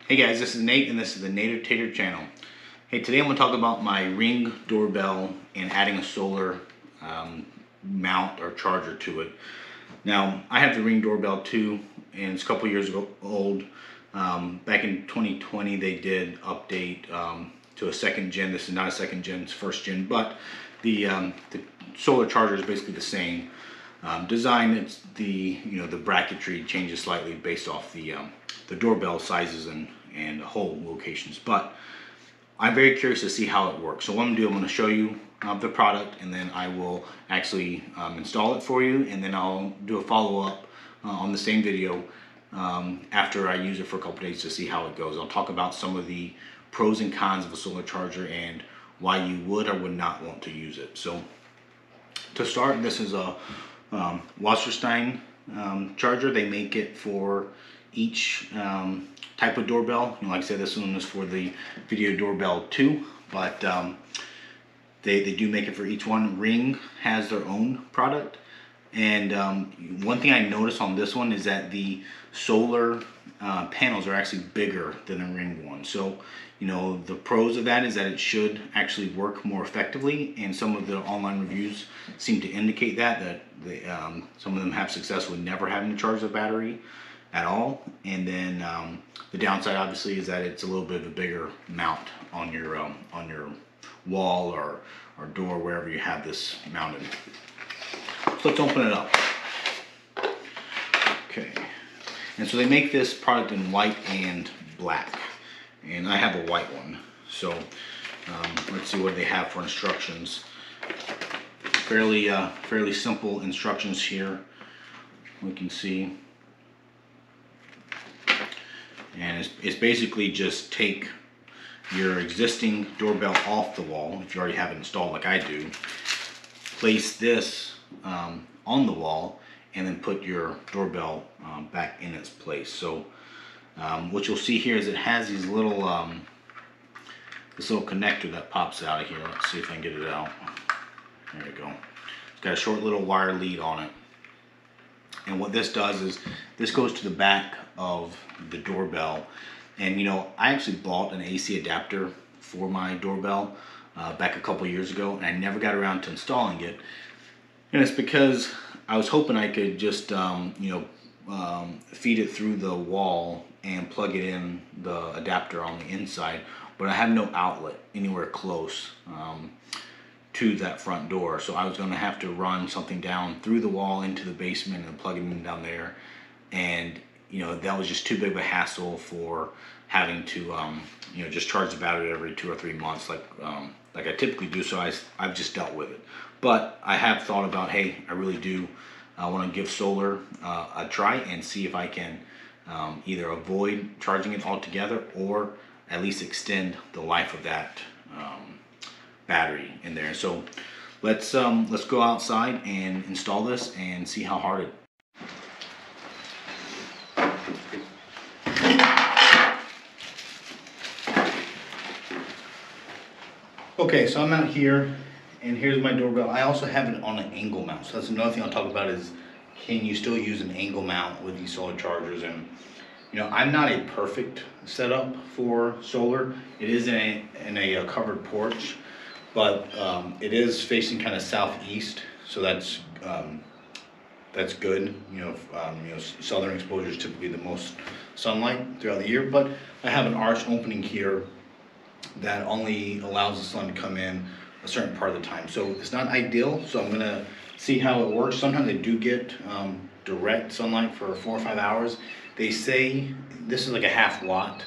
Hey guys, this is Nate and this is the Native Tater channel. Hey, today I'm going to talk about my Ring doorbell and adding a solar mount or charger to it. Now, I have the Ring doorbell too, and it's a couple years old. Back in 2020 they did update to a second gen. This is not a second gen, it's first gen, but the solar charger is basically the same. Design, it's the bracketry changes slightly based off the doorbell sizes and hole locations, but I'm very curious to see how it works. So what I'm going to show you the product, and then I will actually install it for you, and then I'll do a follow-up on the same video after I use it for a couple days to see how it goes. I'll talk about some of the pros and cons of a solar charger and why you would or would not want to use it. So to start, this is a Wasserstein charger. They make it for each type of doorbell. Like I said, this one is for the video doorbell too, but they do make it for each one. Ring has their own product, and one thing I noticed on this one is that the solar panels are actually bigger than the Ring one. So the pros of that is that it should actually work more effectively, and some of the online reviews seem to indicate that some of them have success with never having to charge the battery at all. And then the downside obviously is that it's a little bit of a bigger mount on your wall or door, wherever you have this mounted. So let's open it up. Okay, and so they make this product in white and black, and I have a white one. So let's see what they have for instructions. Fairly simple instructions here, we can see. And it's basically just take your existing doorbell off the wall, if you already have it installed like I do, place this on the wall, and then put your doorbell back in its place. So what you'll see here is it has these little this little connector that pops out of here. Let's see if I can get it out. There you go. It's got a short little wire lead on it. And what this does is this goes to the back of the doorbell. And I actually bought an AC adapter for my doorbell back a couple years ago, and I never got around to installing it. And it's because I was hoping I could just feed it through the wall and plug it in the adapter on the inside, but I have no outlet anywhere close to that front door. So I was going to have to run something down through the wall into the basement and plug it in down there, and that was just too big of a hassle for having to just charge the battery every 2 or 3 months like I typically do. So I've just dealt with it. But I have thought about, hey, I really do want to give solar a try and see if I can either avoid charging it altogether or at least extend the life of that battery in there. So let's go outside and install this and see how hard it. Okay, so I'm out here, and here's my doorbell. I also have it on an angle mount, so that's another thing I'll talk about is, can you still use an angle mount with these solar chargers? And I'm not a perfect setup for solar. It is in a covered porch, but it is facing kind of southeast, so that's good. Southern exposure is typically the most sunlight throughout the year, but I have an arch opening here that only allows the sun to come in a certain part of the time. So it's not ideal, so I'm gonna see how it works. Sometimes I do get direct sunlight for 4 or 5 hours. They say this is like a half watt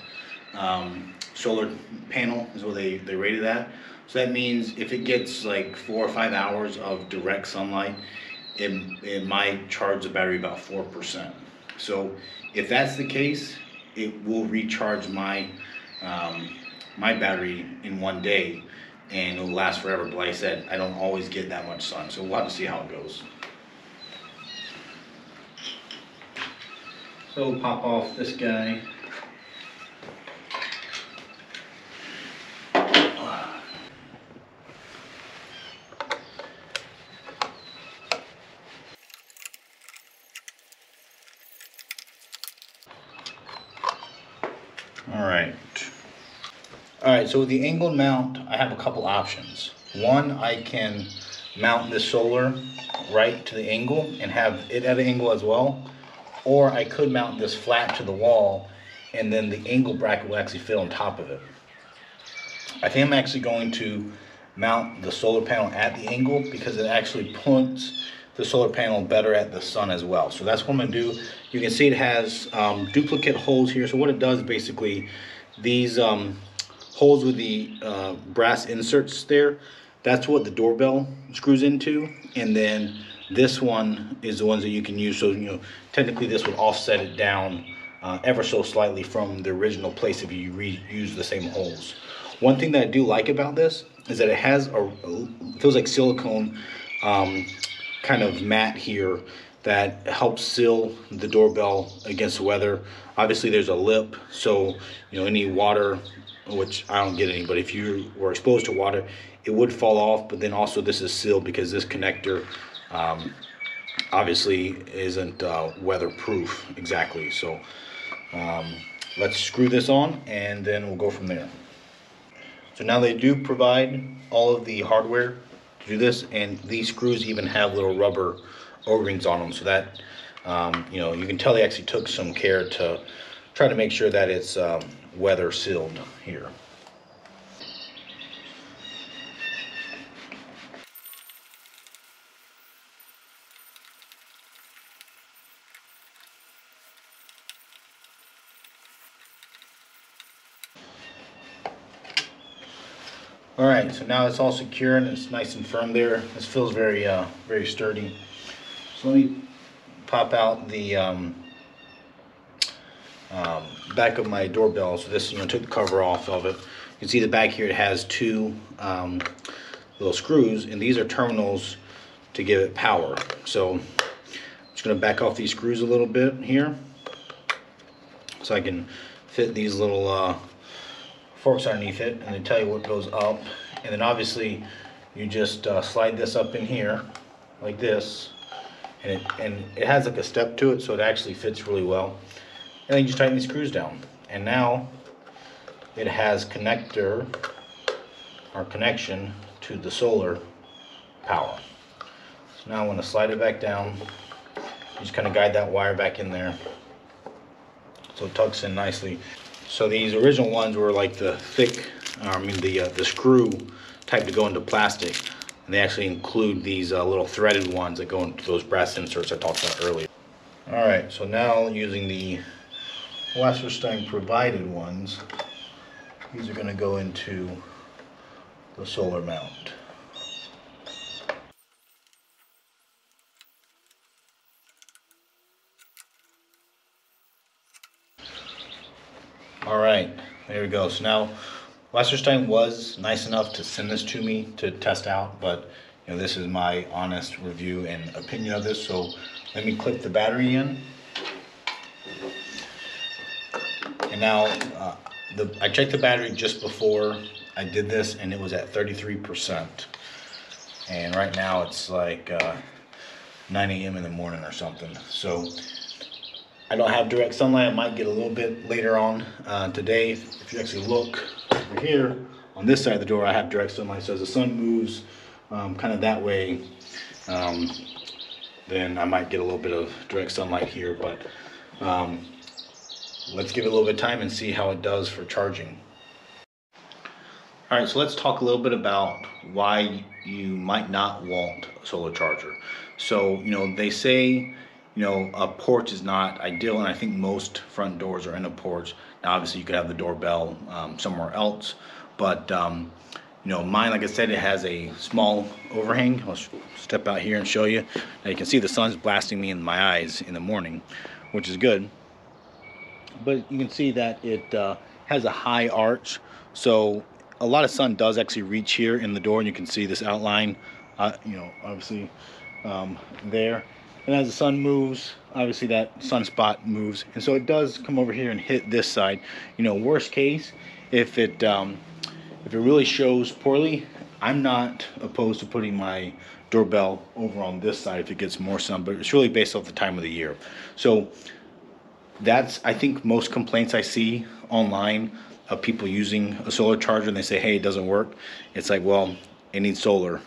solar panel is what they rated that. So that means if it gets like 4 or 5 hours of direct sunlight, it might charge the battery about 4%. So if that's the case, it will recharge my my battery in 1 day, and it'll last forever. But like I said, I don't always get that much sun, so we'll have to see how it goes. So we'll pop off this guy. All right. All right, so with the angled mount, I have a couple options. One, I can mount this solar right to the angle and have it at an angle as well. Or I could mount this flat to the wall and then the angle bracket will actually fit on top of it. I think I'm actually going to mount the solar panel at the angle because it actually points the solar panel better at the sun as well. So that's what I'm gonna do. You can see it has duplicate holes here. So what it does basically, these holes with the brass inserts there, that's what the doorbell screws into. And then this one is the ones that you can use. So, you know, technically this would offset it down ever so slightly from the original place if you reuse the same holes. One thing that I do like about this is that it has feels like silicone kind of mat here that helps seal the doorbell against the weather. Obviously there's a lip, so you know any water, which I don't get any, but if you were exposed to water, it would fall off. But then also this is sealed because this connector obviously isn't weatherproof exactly. So let's screw this on and then we'll go from there. So now they do provide all of the hardware to do this, and these screws even have little rubber O-rings on them, so that you know, you can tell they actually took some care to try to make sure that it's weather sealed here. All right, so now it's all secure and it's nice and firm there. This feels very, very sturdy. So let me pop out the back of my doorbell. So this, you know, took the cover off of it. You can see the back here, it has two little screws, and these are terminals to give it power. So I'm just gonna back off these screws a little bit here so I can fit these little forks underneath it, and they tell you what goes up. And then obviously you just slide this up in here like this, and it has like a step to it, so it actually fits really well. And then you just tighten these screws down, and now it has connection to the solar power. So now I want to slide it back down. You just kind of guide that wire back in there so it tucks in nicely. So these original ones were like the thick, the screw type to go into plastic, and they actually include these little threaded ones that go into those brass inserts I talked about earlier. All right, so now using the Wasserstein provided ones, these are going to go into the solar mount. All right, there we go. So now Wasserstein was nice enough to send this to me to test out, but you know, this is my honest review and opinion of this. So let me clip the battery in. And now I checked the battery just before I did this, and it was at 33%. And right now it's like 9 a.m. in the morning or something. So I don't have direct sunlight. I might get a little bit later on today. If you actually look over here on this side of the door, I have direct sunlight. So as the sun moves kind of that way, then I might get a little bit of direct sunlight here. But let's give it a little bit of time and see how it does for charging. All right, so let's talk a little bit about why you might not want a solar charger. So, you know, they say, you know, a porch is not ideal, and I think most front doors are in a porch. Now, obviously, you could have the doorbell somewhere else, but you know, mine, like I said, it has a small overhang. I'll step out here and show you. Now, you can see the sun's blasting me in my eyes in the morning, which is good. But you can see that it has a high arch, so a lot of sun does actually reach here in the door, and you can see this outline, you know, obviously there. And as the sun moves, obviously that sunspot moves, and so it does come over here and hit this side. You know, worst case, if it really shows poorly, I'm not opposed to putting my doorbell over on this side if it gets more sun, but it's really based off the time of the year. So that's, I think, most complaints I see online of people using a solar charger and they say, hey, it doesn't work. It's like, well, it needs solar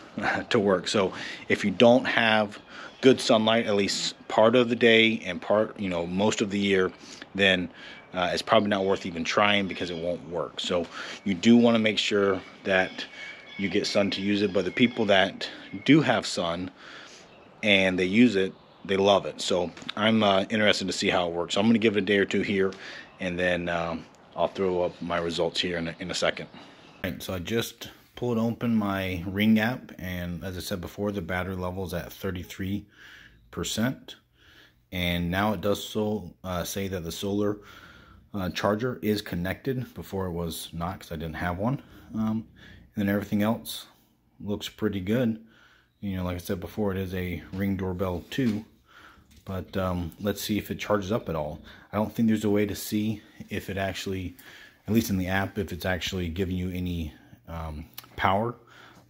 to work. So if you don't have good sunlight at least part of the day and part, most of the year, then it's probably not worth even trying because it won't work. So you do want to make sure that you get sun to use it. But the people that do have sun and they use it, they love it. So I'm interested to see how it works. So I'm going to give it a day or two here, and then I'll throw up my results here in a second. All right, so I just pulled open my Ring app, and as I said before, the battery level is at 33%. And now it does say that the solar charger is connected. Before it was not, because I didn't have one. And then everything else looks pretty good. Like I said before, it is a Ring Doorbell 2. But let's see if it charges up at all. I don't think there's a way to see if it actually, at least in the app, if it's actually giving you any power.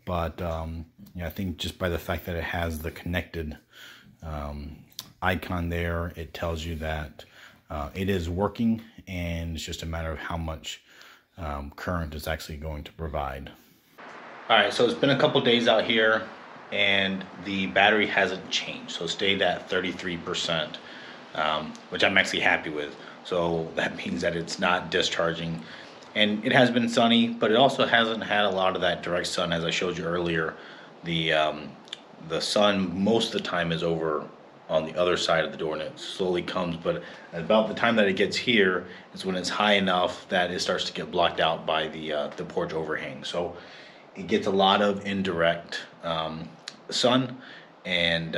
But I think just by the fact that it has the connected icon there, it tells you that it is working, and it's just a matter of how much current it's actually going to provide. All right, so it's been a couple days out here, and the battery hasn't changed, so it stayed at 33%, which I'm actually happy with. So that means that it's not discharging, and it has been sunny, but it also hasn't had a lot of that direct sun. As I showed you earlier, the sun most of the time is over on the other side of the door, and it slowly comes, but about the time that it gets here is when it's high enough that it starts to get blocked out by the porch overhang. So it gets a lot of indirect sun, and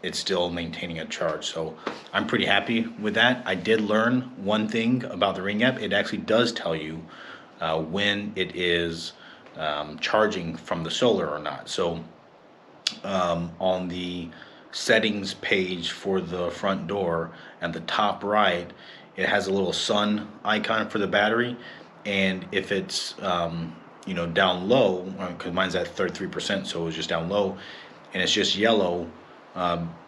it's still maintaining a charge. So I'm pretty happy with that. I did learn one thing about the Ring app. It actually does tell you when it is charging from the solar or not. So on the settings page for the front door at the top right, it has a little sun icon for the battery, and if it's down low, because mine's at 33%, so it's just down low, and it's just yellow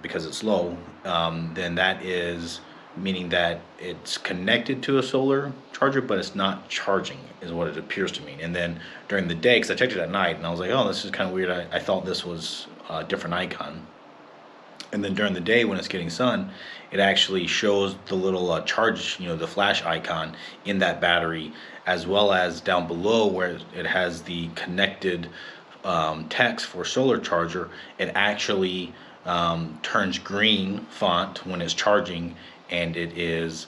because it's low, then that is meaning that it's connected to a solar charger, but it's not charging, is what it appears to mean. And then during the day, because I checked it at night, and I was like, oh, this is kind of weird. I thought this was a different icon. And then during the day, when it's getting sun, it actually shows the little charge, the flash icon in that battery, as well as down below where it has the connected text for solar charger. It actually turns green font when it's charging, and it is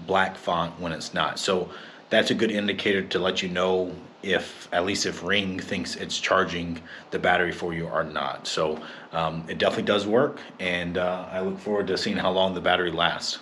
black font when it's not. So that's a good indicator to let you know if, at least if Ring thinks it's charging the battery for you or not. So it definitely does work, and I look forward to seeing how long the battery lasts.